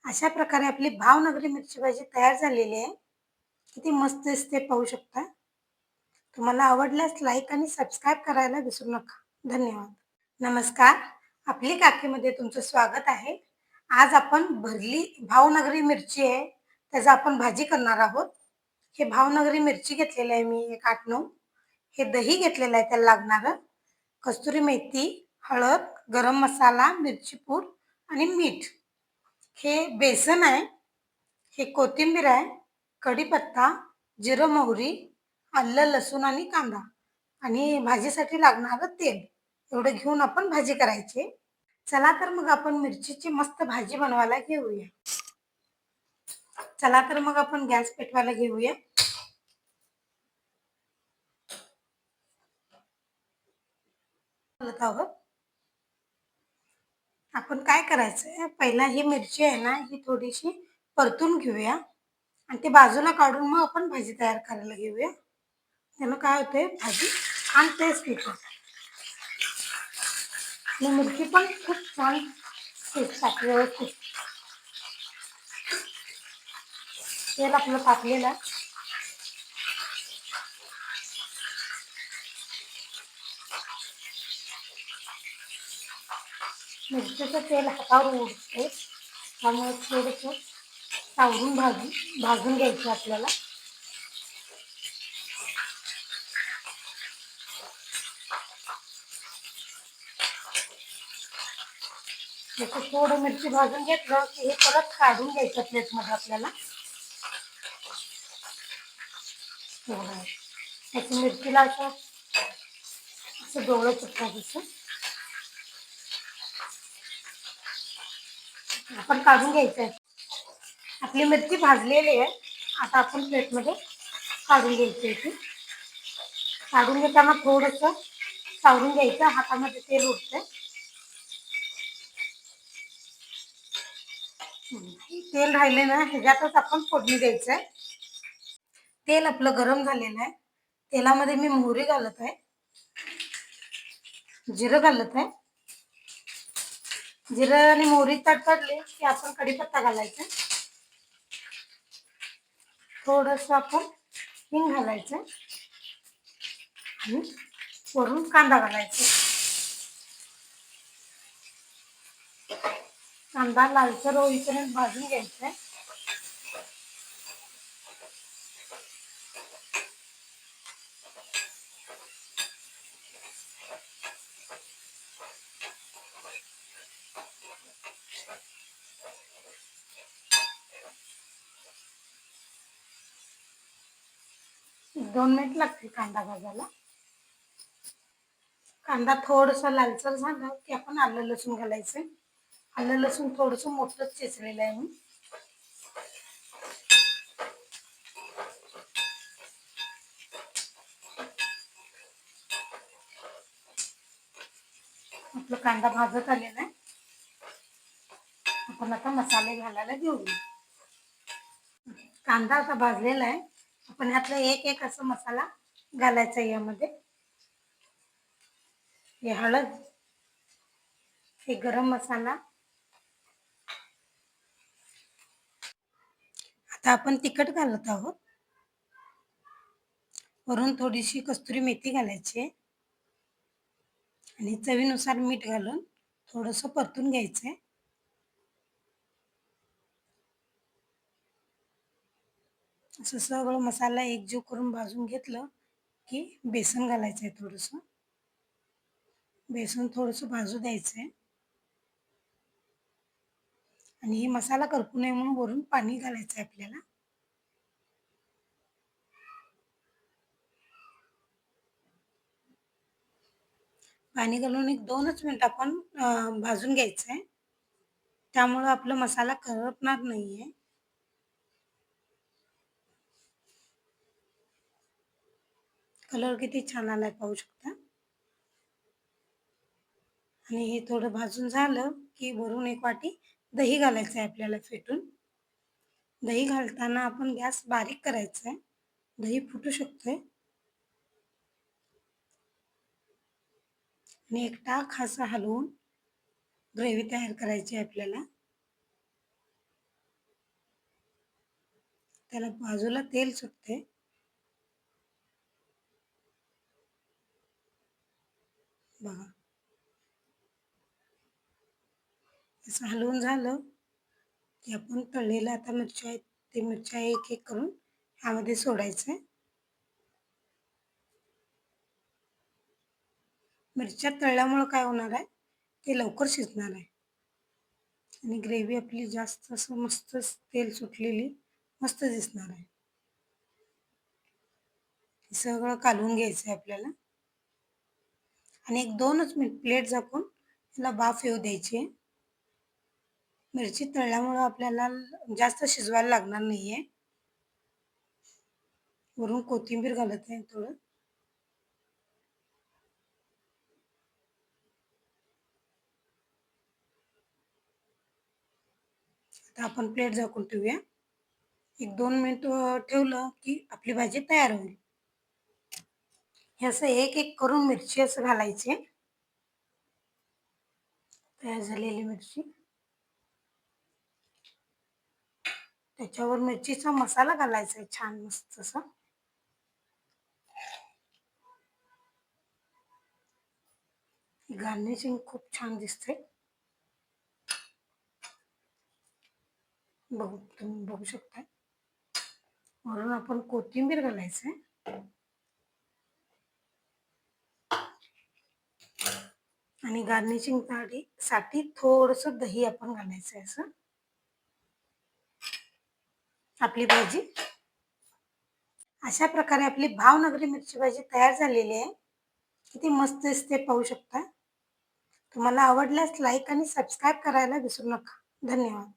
अशा प्रकारे आपली भावनगरी मिरची भाजी तयार झालेली आहे. किती मस्त दिसते पाहू शकता. तुम्हाला आवडल्यास लाईक आणि सबस्क्राईब करायला विसरू नका. धन्यवाद. नमस्कार. आपली काकीमध्ये तुमचं स्वागत आहे. आज आपण भरली भावनगरी मिरची आहे, त्याचं आपण भाजी करणार आहोत. हे भावनगरी मिरची घेतलेली आहे मी एक 8-9. हे दही घेतलेलं आहे त्याला लागणारं. कस्तुरी मेथी, हळद, गरम मसाला, मिरची पूड आणि मीठ. हे बेसन आहे, हे कोथिंबीर आहे, कढीपत्ता, जिरं मोहरी, आलं लसूण आणि कांदा आणि भाजीसाठी लागणारं तेल एवढं घेऊन आपण भाजी करायची. चला तर मग आपण मिरचीची मस्त भाजी बनवायला घेऊया. चला तर मग आपण गॅस पेटवायला घेऊया. आपण काय करायचंय, पहिला ही मिरची आहे ना, ही थोडीशी परतून घेऊया आणि ती बाजूला काढून मग आपण भाजी तयार करायला घेऊया. त्यानं काय होते, भाजी छान टेस्ट येते आणि मिरची पण खूप छान शिजतात व्यवस्थित. तेल आपलं तापलेलं आहे. मिरचीचं तेल हातावर उडते, त्यामुळे थोडंसं सावरून भाजून घ्यायचं आपल्याला. जसं थोडं मिरची भाजून घेतलं की हे परत काढून घ्यायचं प्लेटमध्ये आपल्याला. त्याची मिरचीला असं डोळं चिपकायचं. आपण काढून घ्यायचंय. आपली मिरची भाजलेली आहे. आता आपण प्लेटमध्ये काढून घ्यायची ती. काढून घेताना थोडंसं सावरून घ्यायचं, हातामध्ये तेल उठतंय. तेल राहिले ना, ह्याच्यातच आपण फोडणी द्यायचंय. तेल आपलं गरम झालेलं आहे. तेलामध्ये मी मोहरी घालत आहे, जिरं घालत आहे. जिरं आणि मोहरी तडतडली की आपण कढीपत्ता घालायचा. थोडंसं आपण हिंग घालायचं आणि वरून कांदा घालायचा. कांदा लालसर होईपर्यंत भाजून घ्यायचा. 2 मिनिट लागतील कांदा भाजायला. कांदा थोडंसं लालसर झाला की आपण आलं लसूण घालायचं. आलं लसूण थोडंसं मोठंच चेचलेलं आहे मी. आपलं कांदा भाजत आलेला आहे. आपण आता मसाले घालायला घेऊया. कांदा आता भाजलेला आहे. आपण ह्यातला एक एक असं मसाला घालायचा यामध्ये. हे हळद, हे गरम मसाला. आता आपण तिखट घालत आहोत. वरून थोडीशी कस्तुरी मेथी घालायची आहे आणि चवीनुसार मीठ घालून थोडंसं परतून घ्यायचं आहे. असं सगळं मसाला एकजीव करून भाजून घेतलं की बेसन घालायचं आहे. थोडंसं बेसन थोडंसं भाजू द्यायचं आहे आणि ही मसाला करपू नये म्हणून वरून पाणी घालायचं आहे आपल्याला. पाणी घालून एक 2च मिनिट आपण भाजून घ्यायचं आहे. त्यामुळं आपला मसाला करपणार नाहीये. कलर किती छान आलाय पाहू शकता. आणि हे थोडं भाजून झालं की वरून एक वाटी दही घालायचं आहे आपल्याला फेटून. दही घालताना आपण गॅस बारीक करायचा आहे. दही फुटू शकतोय आणि एकटाक असं हलवून ग्रेव्ही तयार करायची आहे आपल्याला. त्याला बाजूला तेल सुटते. बघा, असं हलवून झालं की आपण तळलेल्या आता मिरच्या आहेत, ते मिरच्या एक एक करून ह्यामध्ये सोडायचं आहे. मिरच्या तळल्यामुळं काय होणार आहे, ते लवकर शिजणार आहे आणि ग्रेव्ही आपली जास्त असं मस्त तेल सुटलेली मस्त दिसणार आहे. हे सगळं कालवून घ्यायचं आहे आपल्याला आणि एक 2च मिनिट प्लेट झाकून त्याला वाफ येऊ द्यायची आहे. मिरची तळल्यामुळं आपल्याला जास्त शिजवायला लागणार नाहीये. वरून कोथिंबीर घालत आहे थोडं. आता आपण प्लेट झाकून ठेवूया. एक 2 मिनिट ठेवलं की आपली भाजी तयार होईल. हे असं एक एक करून मिरची असं घालायची. तयार झालेली मिरची त्याच्यावर मिरचीचा मसाला घालायचा आहे छान मस्त असा. गार्निशिंग खूप छान दिसते. तुम्ही बघू शकता. वरून आपण कोथिंबीर घालायचं आहे आणि गार्निशिंग साठी थोडंसं दही आपण घालायचं आहे. असं आपली भाजी अशा प्रकारे आपली भावनगरी मिरची भाजी तयार झालेली आहे. किती मस्त दिसते पाहू शकता. तुम्हाला आवडल्यास लाईक आणि सबस्क्राईब करायला विसरू नका. धन्यवाद.